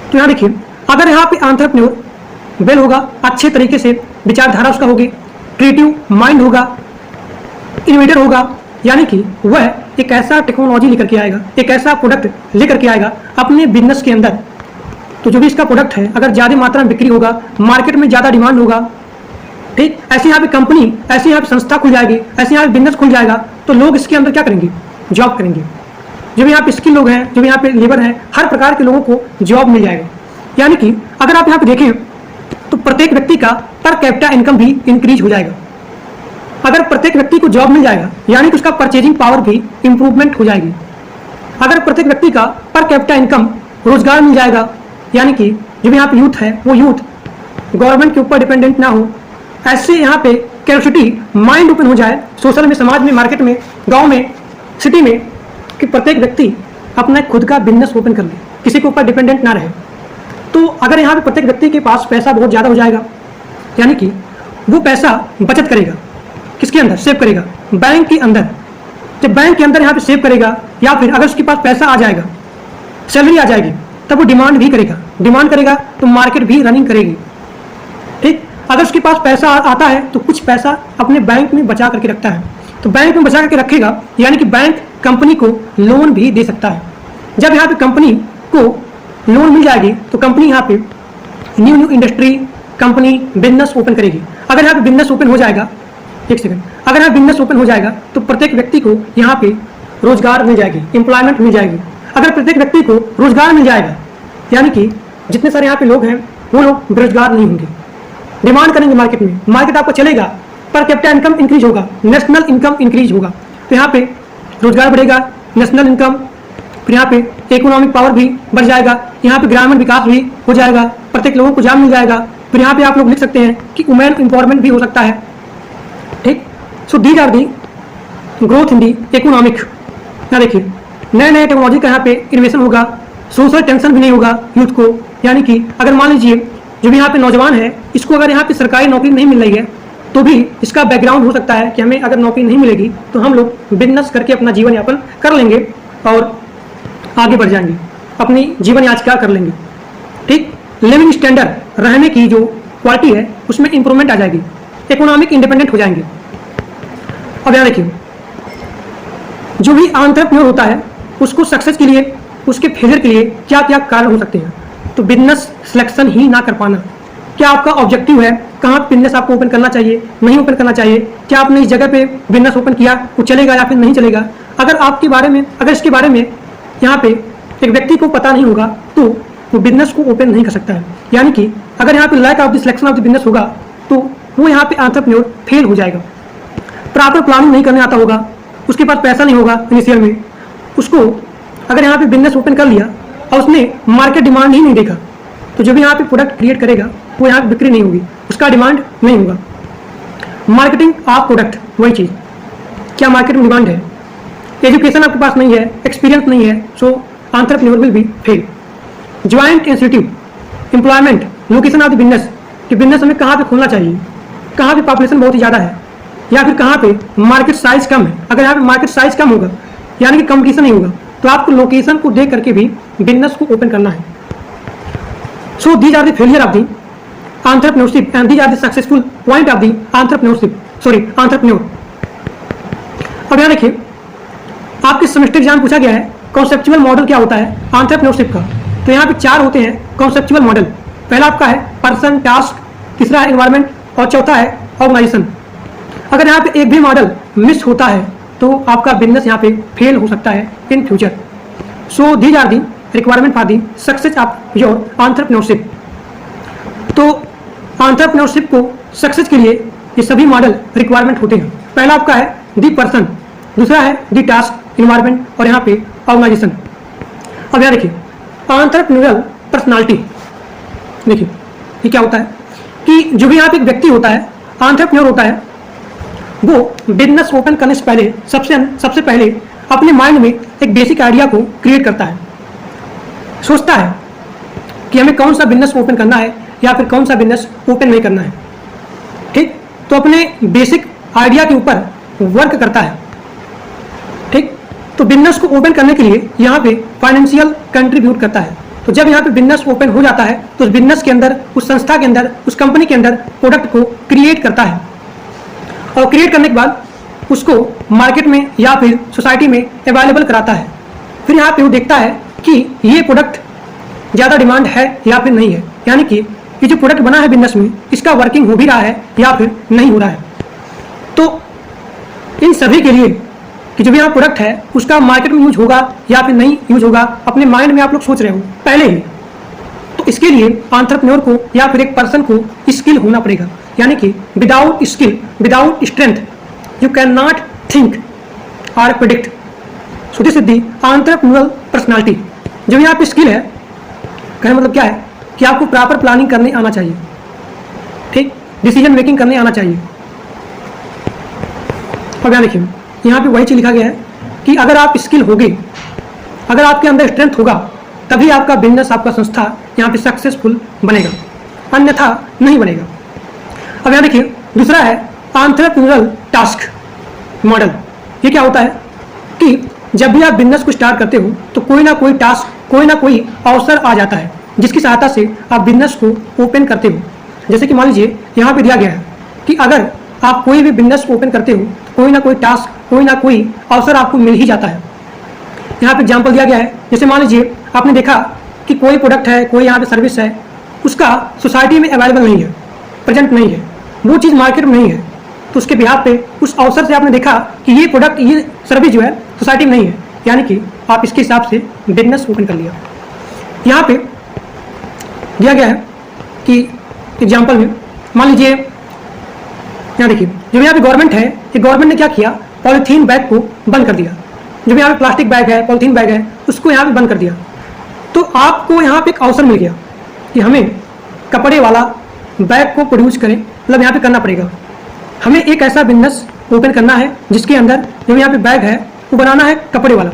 [SPEAKER 1] तो यहाँ देखिए, अगर यहाँ पे एंटरप्रेन्योर वेल होगा, अच्छे तरीके से विचारधारा उसका होगी, क्रिएटिव माइंड होगा, इनोवेटर होगा, यानी कि वह एक ऐसा टेक्नोलॉजी लेकर के आएगा, एक ऐसा प्रोडक्ट लेकर के आएगा अपने बिजनेस के अंदर, तो जो भी इसका प्रोडक्ट है अगर ज़्यादा मात्रा में बिक्री होगा, मार्केट में ज़्यादा डिमांड होगा, ठीक, ऐसे यहाँ पे कंपनी, ऐसे यहाँ पे संस्था खुल जाएगी, ऐसे यहाँ पे बिजनेस खुल जाएगा, तो लोग इसके अंदर क्या करेंगे, जॉब करेंगे। जो भी यहाँ पे स्किल लोग हैं, जो भी यहाँ पे लेबर हैं, हर प्रकार के लोगों को जॉब मिल जाएगा। यानी कि अगर आप यहाँ पे देखें तो प्रत्येक व्यक्ति का पर कैपिटा इनकम भी इंक्रीज हो जाएगा। अगर प्रत्येक व्यक्ति को जॉब मिल जाएगा यानी कि उसका परचेजिंग पावर भी इंप्रूवमेंट हो जाएगी। अगर प्रत्येक व्यक्ति का पर कैपिटा इनकम, रोजगार मिल जाएगा, यानी कि जो भी यहाँ पे यूथ है वो यूथ गवर्नमेंट के ऊपर डिपेंडेंट ना हो, ऐसे यहाँ पे कैपेसिटी माइंड ओपन हो जाए सोशल में, समाज में, मार्केट में, गांव में, सिटी में, कि प्रत्येक व्यक्ति अपना खुद का बिजनेस ओपन कर ले, किसी के ऊपर डिपेंडेंट ना रहे। तो अगर यहाँ पे प्रत्येक व्यक्ति के पास पैसा बहुत ज़्यादा हो जाएगा, यानी कि वो पैसा बचत करेगा, किसके अंदर, सेव करेगा, बैंक के अंदर। जब बैंक के अंदर यहाँ पे सेव करेगा, या फिर अगर उसके पास पैसा आ जाएगा, सैलरी आ जाएगी, तब वो डिमांड भी करेगा, डिमांड करेगा तो मार्केट भी रनिंग करेगी। ठीक, अगर उसके पास पैसा आता है तो कुछ पैसा अपने बैंक में बचा करके रखता है, तो बैंक में बचा करके रखेगा, यानी कि बैंक कंपनी को लोन भी दे सकता है। जब यहाँ पे कंपनी को लोन मिल जाएगी तो कंपनी यहाँ पे new industry, company business open करेगी। अगर यहाँ पे बिजनेस ओपन हो जाएगा, एक सेकंड, अगर यहाँ बिजनेस ओपन हो जाएगा तो प्रत्येक व्यक्ति को यहाँ पे रोजगार मिल जाएगी, एम्प्लॉयमेंट मिल जाएगी। अगर प्रत्येक व्यक्ति को रोजगार मिल जाएगा, यानी कि जितने सारे यहाँ पे लोग हैं वो लोग बेरोजगार नहीं होंगे, डिमांड करेंगे मार्केट में, मार्केट आपको चलेगा, पर कैपिटा इनकम इंक्रीज होगा, नेशनल इनकम इंक्रीज होगा, तो यहाँ पे रोजगार बढ़ेगा, नेशनल इनकम, फिर यहाँ पे इकोनॉमिक पावर भी बढ़ जाएगा, यहाँ पे ग्रामीण विकास भी हो जाएगा, प्रत्येक लोगों को जॉब मिल जाएगा। फिर यहाँ पे आप लोग लिख सकते हैं कि वुमेन एम्पावरमेंट भी हो सकता है। ठीक, so these are the growth in the economic. यहाँ देखिए, नए नए टेक्नोलॉजी का यहाँ पे इन्वेशन होगा, सोशल टेंशन भी नहीं होगा यूथ को, यानी कि अगर मान लीजिए जो भी यहाँ पे नौजवान है, इसको अगर यहाँ पे सरकारी नौकरी नहीं मिल रही है तो भी इसका बैकग्राउंड हो सकता है कि हमें अगर नौकरी नहीं मिलेगी तो हम लोग बिजनेस करके अपना जीवन यापन कर लेंगे और आगे बढ़ जाएंगे, अपनी जीवन याचिका कर लेंगे। ठीक, लिविंग स्टैंडर्ड, रहने की जो क्वालिटी है उसमें इंप्रूवमेंट आ जाएगी, इकोनॉमिक इंडिपेंडेंट हो जाएंगे। अब यहाँ देखिए, जो भी एंटरप्रेन्योर होता है उसको सक्सेस के लिए, उसके फेलियर के लिए क्या क्या कारण हो सकते हैं। तो बिजनेस सिलेक्शन ही ना कर पाना, क्या आपका ऑब्जेक्टिव है, कहाँ बिजनेस आपको ओपन करना चाहिए, नहीं ओपन करना चाहिए, क्या आपने इस जगह पे बिजनेस ओपन किया वो चलेगा या फिर नहीं चलेगा। अगर आपके बारे में, अगर इसके बारे में यहाँ पे एक व्यक्ति को पता नहीं होगा तो वो बिजनेस को ओपन नहीं कर सकता है। यानी कि अगर यहाँ पे lack of the selection of the business होगा तो वो यहाँ पे एंटरप्रेन्योर फेल हो जाएगा। प्रॉपर प्लानिंग नहीं करने आता होगा, उसके पास पैसा नहीं होगा इनिशियल में, उसको अगर यहाँ पे बिजनेस ओपन कर लिया और उसने मार्केट डिमांड ही नहीं देखा तो जो भी यहाँ पे प्रोडक्ट क्रिएट करेगा वो यहाँ पे बिक्री नहीं होगी, उसका डिमांड नहीं होगा। मार्केटिंग ऑफ प्रोडक्ट, वही चीज़, क्या मार्केट में डिमांड है, एजुकेशन आपके पास नहीं है, एक्सपीरियंस नहीं है, so entrepreneur will be fail. Joint institute, employment, location of the business, कि बिजनेस हमें कहाँ पे खोलना चाहिए, कहाँ पे पॉपुलेशन बहुत ही ज़्यादा है या फिर कहाँ पे मार्केट साइज कम है। अगर यहाँ पे मार्केट साइज कम होगा यानी कि कंपटीशन नहीं होगा तो आपको लोकेशन को देख करके भी बिजनेस को ओपन करना है। So these are the failure of the entrepreneurship and these are the successful point of the entrepreneur. अब यहाँ देखिए, आपके सेमेस्टर एग्जाम पूछा गया है कॉन्सेप्चुअल मॉडल क्या होता है एंटरप्रेन्योरशिप का। तो यहाँ पे 4 होते हैं कॉन्सेप्चुअल मॉडल। पहला आपका है पर्सन, टास्क, तीसरा है एनवायरनमेंट और चौथा है ऑर्गेनाइजेशन। अगर यहाँ पे एक भी मॉडल मिस होता है तो आपका बिजनेस यहाँ पे फेल हो सकता है in future. So these are the requirement for the success of your entrepreneurship. तो एंटरप्रेन्योरशिप को सक्सेस के लिए ये सभी मॉडल रिक्वायरमेंट होते हैं। पहला आपका है दी पर्सन, दूसरा है दी टास्क, इन्वायरमेंट और यहाँ पे ऑर्गेनाइजेशन। अब यहाँ देखिए एंटरप्रेन्योरल पर्सनालिटी, देखिए ये क्या होता है कि जो भी यहाँ पे एक व्यक्ति होता है, एंटरप्रेन्योर होता है, वो बिजनेस ओपन करने से पहले सबसे पहले अपने माइंड में एक बेसिक आइडिया को क्रिएट करता है, सोचता है कि हमें कौन सा बिजनेस ओपन करना है या फिर कौन सा बिजनेस ओपन नहीं करना है। ठीक, तो अपने बेसिक आइडिया के ऊपर वर्क करता है। ठीक, तो बिजनेस को ओपन करने के लिए यहाँ पे फाइनेंशियल कंट्रीब्यूट करता है। तो जब यहाँ पे बिजनेस ओपन हो जाता है तो उस बिजनेस के अंदर, उस संस्था के अंदर, उस कंपनी के अंदर प्रोडक्ट को क्रिएट करता है और क्रिएट करने के बाद उसको मार्केट में या फिर सोसाइटी में अवेलेबल कराता है। फिर यहाँ पे वो देखता है कि ये प्रोडक्ट ज़्यादा डिमांड है या फिर नहीं है, यानी कि ये जो प्रोडक्ट बना है बिजनेस में इसका वर्किंग हो भी रहा है या फिर नहीं हो रहा है। तो इन सभी के लिए कि जो भी यहाँ प्रोडक्ट है उसका मार्केट में यूज होगा या फिर नहीं यूज होगा, अपने माइंड में आप लोग सोच रहे हो पहले ही। तो इसके लिए एंटरप्रेन्योर को या फिर एक पर्सन को स्किल होना पड़ेगा, यानी कि without skill, without strength you can not think और predict. So this is the entrepreneurial personality. जो यहाँ पे स्किल है, कहने मतलब क्या है कि आपको प्रॉपर प्लानिंग करने आना चाहिए, ठीक, डिसीजन मेकिंग करने आना चाहिए। अब यहाँ देखिए यहाँ पे वही चीज लिखा गया है कि अगर आप स्किल होगे, अगर आपके अंदर स्ट्रेंथ होगा, तभी आपका बिजनेस, आपका संस्था यहाँ पे सक्सेसफुल बनेगा, अन्यथा नहीं बनेगा। अब यहाँ देखिए दूसरा है एंटरप्रेन्योरल टास्क मॉडल। ये क्या होता है कि जब भी आप बिजनेस को स्टार्ट करते हो तो कोई ना कोई टास्क, कोई ना कोई अवसर आ जाता है जिसकी सहायता से आप बिजनेस को ओपन करते हो। जैसे कि मान लीजिए यहाँ पे दिया गया है कि अगर आप कोई भी बिजनेस ओपन करते हो तो कोई ना कोई टास्क, कोई ना कोई अवसर आपको मिल ही जाता है। यहाँ पे एग्जाम्पल दिया गया है, जैसे मान लीजिए आपने देखा कि कोई प्रोडक्ट है, कोई यहाँ पे सर्विस है, उसका सोसाइटी में अवेलेबल नहीं है, प्रेजेंट नहीं है, वो चीज़ मार्केट में नहीं है, तो उसके बिहाफ पे उस अवसर से आपने देखा कि ये प्रोडक्ट, ये सर्विस जो है सोसाइटी में नहीं है, यानी कि आप इसके हिसाब से बिजनेस ओपन कर लिया। यहाँ पे दिया गया है कि एग्जाम्पल में मान लीजिए यहाँ देखिए जो यहाँ पे गवर्नमेंट है, ये गवर्नमेंट ने क्या किया, पॉलीथीन बैग को बंद कर दिया। जो भी यहाँ पे प्लास्टिक बैग है, पॉलीथीन बैग है, उसको यहाँ पे बंद कर दिया। तो आपको यहाँ पे एक अवसर मिल गया कि हमें कपड़े वाला बैग को प्रोड्यूस करें, मतलब यहाँ पे करना पड़ेगा। हमें एक ऐसा बिजनेस ओपन करना है जिसके अंदर जो यहाँ पे बैग है वो बनाना है कपड़े वाला,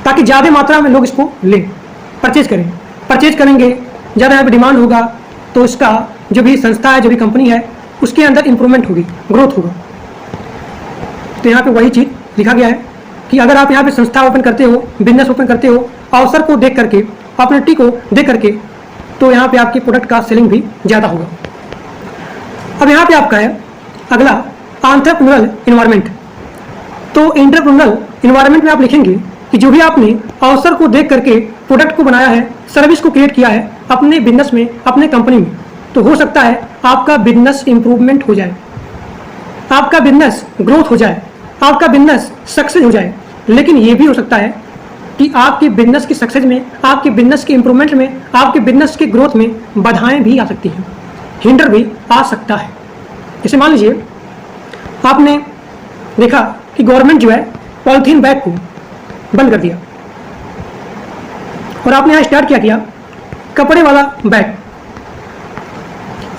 [SPEAKER 1] ताकि ज़्यादा मात्रा में लोग इसको लें, परचेज करें। परचेज करेंगे, ज़्यादा यहाँ पे डिमांड होगा तो इसका जो भी संस्था है, जो भी कंपनी है, उसके अंदर इंप्रूवमेंट होगी, ग्रोथ होगा। तो यहाँ पे वही चीज़ लिखा गया है कि अगर आप यहाँ पे संस्था ओपन करते हो, बिजनेस ओपन करते हो, अवसर को देख करके, अपॉर्चुनिटी को देख करके, तो यहाँ पे आपके प्रोडक्ट का सेलिंग भी ज़्यादा होगा। अब यहाँ पे आपका है अगला एंटरप्रेन्योरल इन्वायरमेंट। तो एंटरप्रेन्योरल इन्वायरमेंट में आप लिखेंगे कि जो भी आपने अवसर को देख करके प्रोडक्ट को बनाया है, सर्विस को क्रिएट किया है अपने बिजनेस में, अपने कंपनी में, तो हो सकता है आपका बिजनेस इंप्रूवमेंट हो जाए, आपका बिजनेस ग्रोथ हो जाए, आपका बिजनेस सक्सेस हो जाए। लेकिन ये भी हो सकता है कि आपके बिजनेस की सक्सेस में, आपके बिजनेस के इंप्रूवमेंट में, आपके बिजनेस के ग्रोथ में बाधाएं भी आ सकती हैं, हिंडर भी आ सकता है। जैसे मान लीजिए आपने देखा कि गवर्नमेंट जो है पॉलीथीन बैग को बंद कर दिया और आपने यहाँ स्टार्ट किया कपड़े वाला बैग,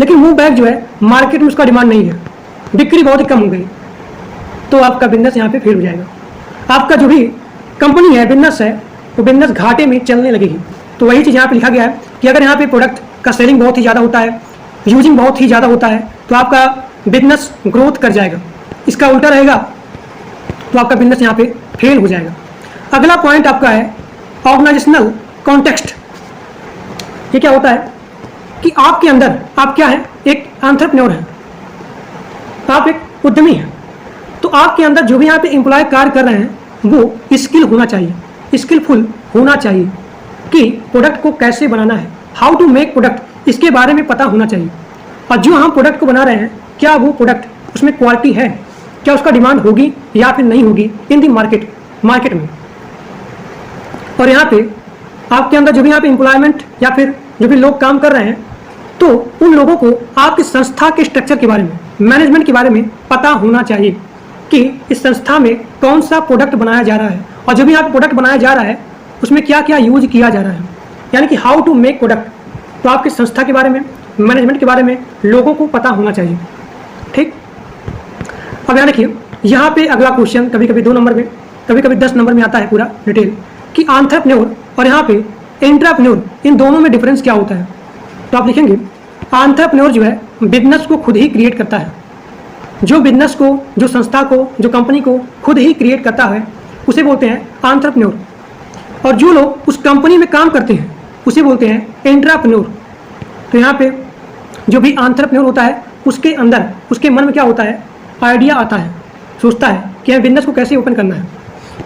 [SPEAKER 1] लेकिन वो बैग जो है मार्केट में उसका डिमांड नहीं है, बिक्री बहुत ही कम हो गई, तो आपका बिजनेस यहाँ पे फेल हो जाएगा। आपका जो भी कंपनी है, बिजनेस है, वो बिजनेस घाटे में चलने लगेगी। तो वही चीज़ यहाँ पे लिखा गया है कि अगर यहाँ पे प्रोडक्ट का सेलिंग बहुत ही ज़्यादा होता है, यूजिंग बहुत ही ज़्यादा होता है, तो आपका बिजनेस ग्रोथ कर जाएगा। इसका उल्टा रहेगा तो आपका बिजनेस यहाँ पे फेल हो जाएगा। अगला पॉइंट आपका है ऑर्गेनाइजेशनल कॉन्टेक्स्ट। ये क्या होता है कि आपके अंदर आप क्या है, एक एंटरप्रेन्योर है, आप एक उद्यमी हैं, तो आपके अंदर जो भी यहाँ पे एम्प्लॉय कार्य कर रहे हैं वो स्किल होना चाहिए, स्किलफुल होना चाहिए कि प्रोडक्ट को कैसे बनाना है, हाउ टू मेक प्रोडक्ट, इसके बारे में पता होना चाहिए। और जो हम प्रोडक्ट को बना रहे हैं क्या वो प्रोडक्ट उसमें क्वालिटी है, क्या उसका डिमांड होगी या फिर नहीं होगी इन दी मार्केट में। और यहाँ पे आपके अंदर जो भी यहाँ पे एम्प्लॉयमेंट या फिर जो भी लोग काम कर रहे हैं, तो उन लोगों को आपकी संस्था के स्ट्रक्चर के बारे में, मैनेजमेंट के बारे में पता होना चाहिए कि इस संस्था में कौन सा प्रोडक्ट बनाया जा रहा है, और जो भी यहाँ पे प्रोडक्ट बनाया जा रहा है उसमें क्या क्या यूज किया जा रहा है, यानी कि हाउ टू मेक प्रोडक्ट। तो आपकी संस्था के बारे में, मैनेजमेंट के बारे में लोगों को पता होना चाहिए। ठीक, अब यहाँ देखिए, यहाँ पे अगला क्वेश्चन कभी कभी 2 नंबर में, कभी कभी 10 नंबर में आता है पूरा डिटेल, कि एंटरप्रेन्योर और यहाँ पे एंटरप्रेन्योर, इन दोनों में डिफरेंस क्या होता है। तो आप लिखेंगे एंटरप्रेन्योर जो है बिजनेस को खुद ही क्रिएट करता है। जो बिजनेस को, जो संस्था को, जो कंपनी को खुद ही क्रिएट करता है उसे बोलते हैं एंटरप्रेन्योर। और जो लोग उस कंपनी में काम करते हैं उसे बोलते हैं एंटरप्रेन्योर। तो यहाँ पे जो भी एंटरप्रेन्योर होता है उसके अंदर, उसके मन में क्या होता है, आइडिया आता है, सोचता है कि हमें बिजनेस को कैसे ओपन करना है।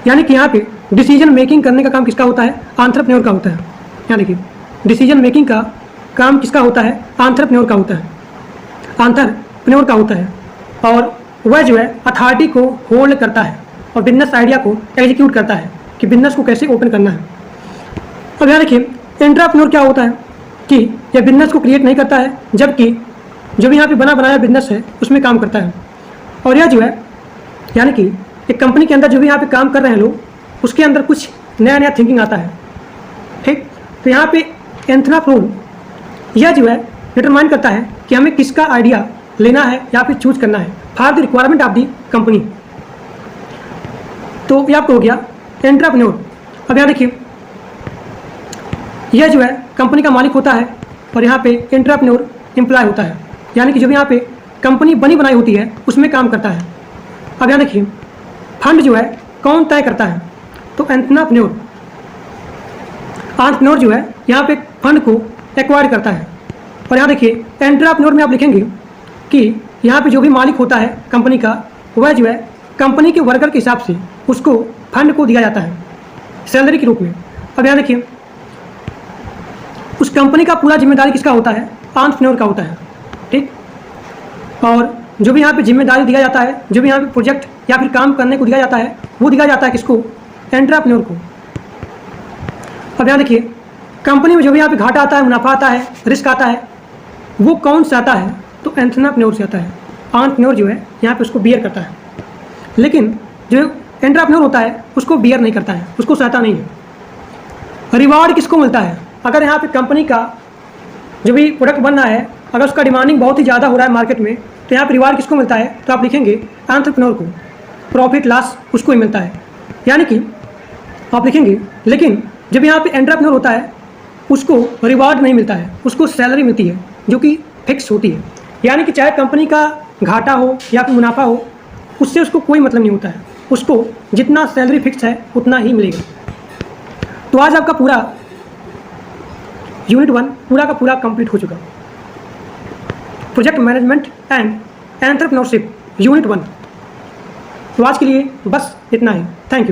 [SPEAKER 1] यानी कि यहाँ पे डिसीजन मेकिंग करने का काम किसका होता है, एंटरप्रेन्योर का होता है। यहाँ देखिए, डिसीजन मेकिंग का काम किसका होता है, एंटरप्रेन्योर का होता है, एंटरप्रेन्योर का होता है। और वह जो है अथॉरिटी को होल्ड करता है और बिजनेस आइडिया को एग्जीक्यूट करता है कि बिजनेस को कैसे ओपन करना है। अब यहाँ देखिए, एंटरप्रेन्योर क्या होता है कि यह बिजनेस को क्रिएट नहीं करता है, जबकि जो भी यहाँ पे बना बनाया बिजनेस है उसमें काम करता है। और यह जो है, यानी कि एक कंपनी के अंदर जो भी यहाँ पे काम कर रहे हैं लोग, उसके अंदर कुछ नया नया थिंकिंग आता है। ठीक, तो यहाँ पे एंटरप्रेन्योर यह जो है डिटरमाइन करता है कि हमें किसका आइडिया लेना है या फिर चूज करना है for the requirement of the company. तो ये आपको हो गया एंटरप्रेन्योर। अब यहाँ देखिए, यह जो है कंपनी का मालिक होता है और यहाँ पे एंटरप्रेन्योर एम्प्लॉय होता है, यानी कि जो भी यहाँ पे कंपनी बनी बनाई होती है उसमें काम करता है। अब यहाँ देखिए, फंड जो है कौन तय करता है, तो एंटरप्रेन्योर जो है यहाँ पे फंड को एक्वायर करता है। और यहाँ देखिए, एंटरप्रेन्योर में आप लिखेंगे कि यहाँ पे जो भी मालिक होता है कंपनी का, वह जो है कंपनी के वर्कर के हिसाब से उसको फंड को दिया जाता है सैलरी के रूप में। अब यहाँ देखिए, उस कंपनी का पूरा जिम्मेदारी किसका होता है, एंटरप्रेन्योर का होता है। ठीक, और जो भी यहाँ पे जिम्मेदारी दिया जाता है, जो भी यहाँ पे प्रोजेक्ट या फिर काम करने को दिया जाता है, वो दिया जाता है किसको, एंटरप्रेन्योर को। अब यहाँ देखिए, कंपनी में जो भी यहाँ पे घाटा आता है, मुनाफा आता है, रिस्क आता है, वो कौन सा आता है, तो एंटरप्रेन्योर से आता है। एंटरप्रेन्योर जो है यहाँ पे उसको बियर करता है, लेकिन जो एंटरप्रेन्योर होता है उसको बियर नहीं करता है, उसको सहता नहीं है। रिवार्ड किसको मिलता है, अगर यहाँ पे कंपनी का जो भी प्रोडक्ट बन रहा है, अगर उसका डिमांडिंग बहुत ही ज़्यादा हो रहा है मार्केट में, तो यहाँ पे रिवार्ड किसको मिलता है, तो आप लिखेंगे एंटरप्रेन्योर को। प्रॉफिट लॉस उसको ही मिलता है, यानी कि आप लिखेंगे, लेकिन जब यहाँ पे एंटरप्रेन्योर होता है उसको रिवार्ड नहीं मिलता है, उसको सैलरी मिलती है जो कि फिक्स होती है। यानी कि चाहे कंपनी का घाटा हो या फिर मुनाफा हो, उससे उसको कोई मतलब नहीं होता है, उसको जितना सैलरी फिक्स है उतना ही मिलेगा। तो आज आपका पूरा यूनिट 1 पूरा का पूरा कंप्लीट हो चुका, project management and entrepreneurship unit 1। तो आज के लिए बस इतना ही। Thank you.